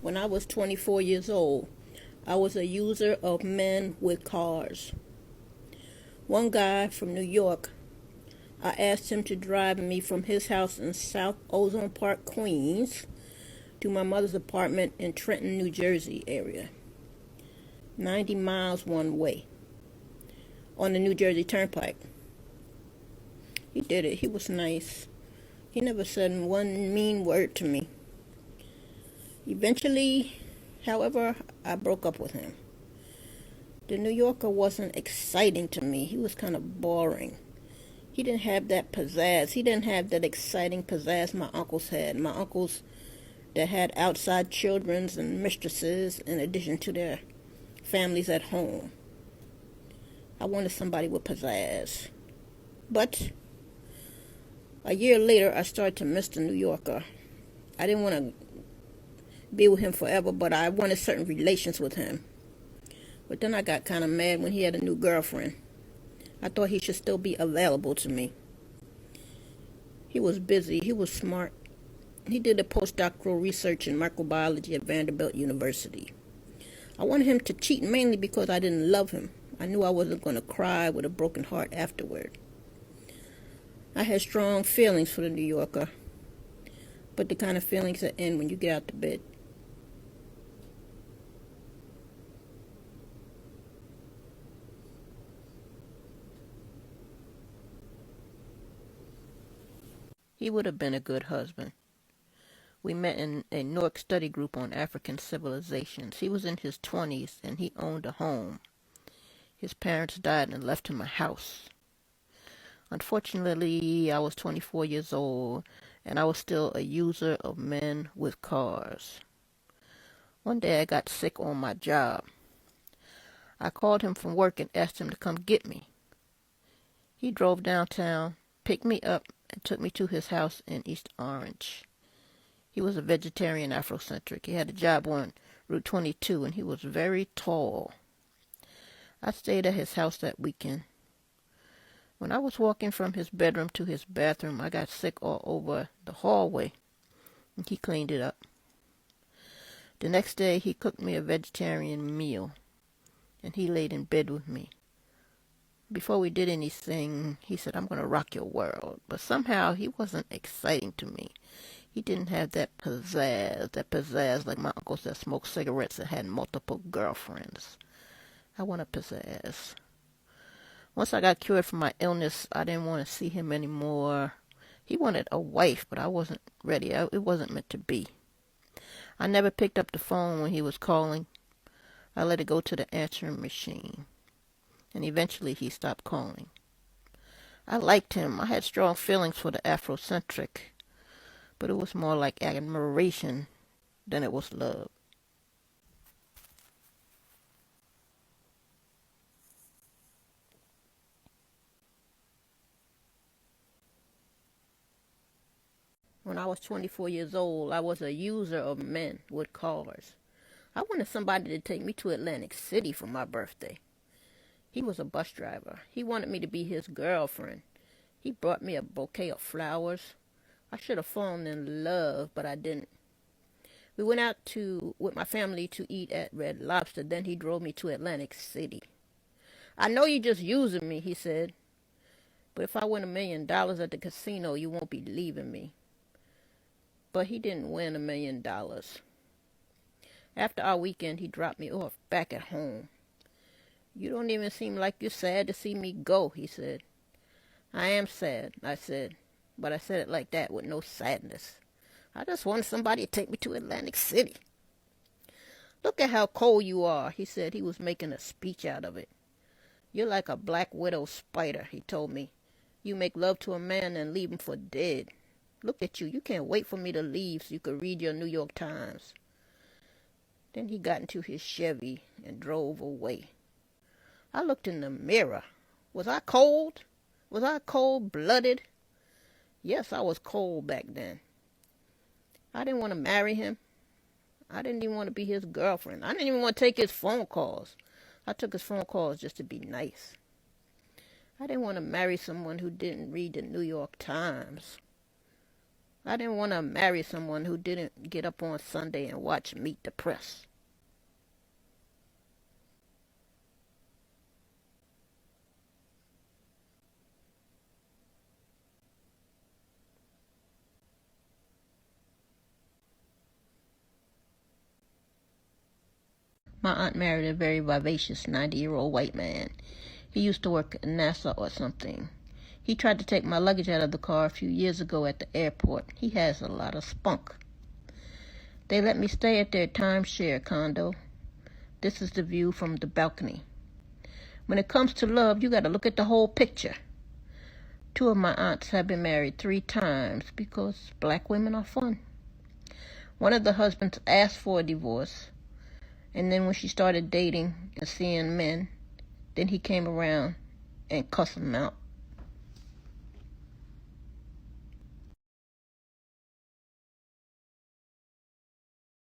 When I was 24 years old, I was a user of men with cars. One guy from New York, I asked him to drive me from his house in South Ozone Park, Queens, to my mother's apartment in Trenton, New Jersey area. 90 miles one way on the New Jersey Turnpike. He did it. He was nice. He never said one mean word to me. Eventually, however, I broke up with him. The New Yorker wasn't exciting to me. He was kind of boring. He didn't have that pizzazz. He didn't have that exciting pizzazz my uncles had. My uncles that had outside children and mistresses in addition to their families at home. I wanted somebody with pizzazz. But a year later, I started to miss the New Yorker. I didn't want to be with him forever, but I wanted certain relations with him. But then I got kind of mad when he had a new girlfriend. I thought he should still be available to me. He was busy. He was smart. He did a postdoctoral research in microbiology at Vanderbilt University. I wanted him to cheat mainly because I didn't love him. I knew I wasn't going to cry with a broken heart afterward. I had strong feelings for the New Yorker, but the kind of feelings that end when you get out to bed. He would have been a good husband. We met in a Newark study group on African civilizations. He was in his 20s and he owned a home. His parents died and left him a house. Unfortunately, I was 24 years old and I was still a user of men with cars. One day I got sick on my job. I called him from work and asked him to come get me. He drove downtown, picked me up, and took me to his house in East Orange. He was a vegetarian Afrocentric. He had a job on Route 22, and he was very tall. I stayed at his house that weekend. When I was walking from his bedroom to his bathroom, I got sick all over the hallway, and he cleaned it up. The next day, he cooked me a vegetarian meal, and he laid in bed with me. Before we did anything, he said, "I'm going to rock your world." But somehow he wasn't exciting to me. He didn't have that pizzazz like my uncles that smoked cigarettes and had multiple girlfriends. I wanted pizzazz. Once I got cured from my illness, I didn't want to see him anymore. He wanted a wife, but I wasn't ready. It wasn't meant to be. I never picked up the phone when he was calling. I let it go to the answering machine. And eventually he stopped calling. I liked him. I had strong feelings for the Afrocentric, but it was more like admiration than it was love. When I was 24 years old, I was a user of men with cars. I wanted somebody to take me to Atlantic City for my birthday. He was a bus driver. He wanted me to be his girlfriend. He brought me a bouquet of flowers. I should have fallen in love, but I didn't. We went out with my family to eat at Red Lobster. Then he drove me to Atlantic City. "I know you're just using me," he said. "But if I win $1 million at the casino, you won't be leaving me." But he didn't win $1 million. After our weekend, he dropped me off back at home. "You don't even seem like you're sad to see me go," he said. "I am sad," I said, but I said it like that with no sadness. I just wanted somebody to take me to Atlantic City. "Look at how cold you are," he said. He was making a speech out of it. "You're like a black widow spider," he told me. "You make love to a man and leave him for dead. Look at you. You can't wait for me to leave so you could read your New York Times." Then he got into his Chevy and drove away. I looked in the mirror. Was I cold? Was I cold-blooded? Yes, I was cold back then. I didn't want to marry him. I didn't even want to be his girlfriend. I didn't even want to take his phone calls. I took his phone calls just to be nice. I didn't want to marry someone who didn't read the New York Times. I didn't want to marry someone who didn't get up on Sunday and watch Meet the Press. My aunt married a very vivacious 90-year-old white man. He used to work at NASA or something. He tried to take my luggage out of the car a few years ago at the airport. He has a lot of spunk. They let me stay at their timeshare condo. This is the view from the balcony. When it comes to love, you got to look at the whole picture. Two of my aunts have been married 3 times because black women are fun. One of the husbands asked for a divorce, and then when she started dating and seeing men, then he came around and cussed him out.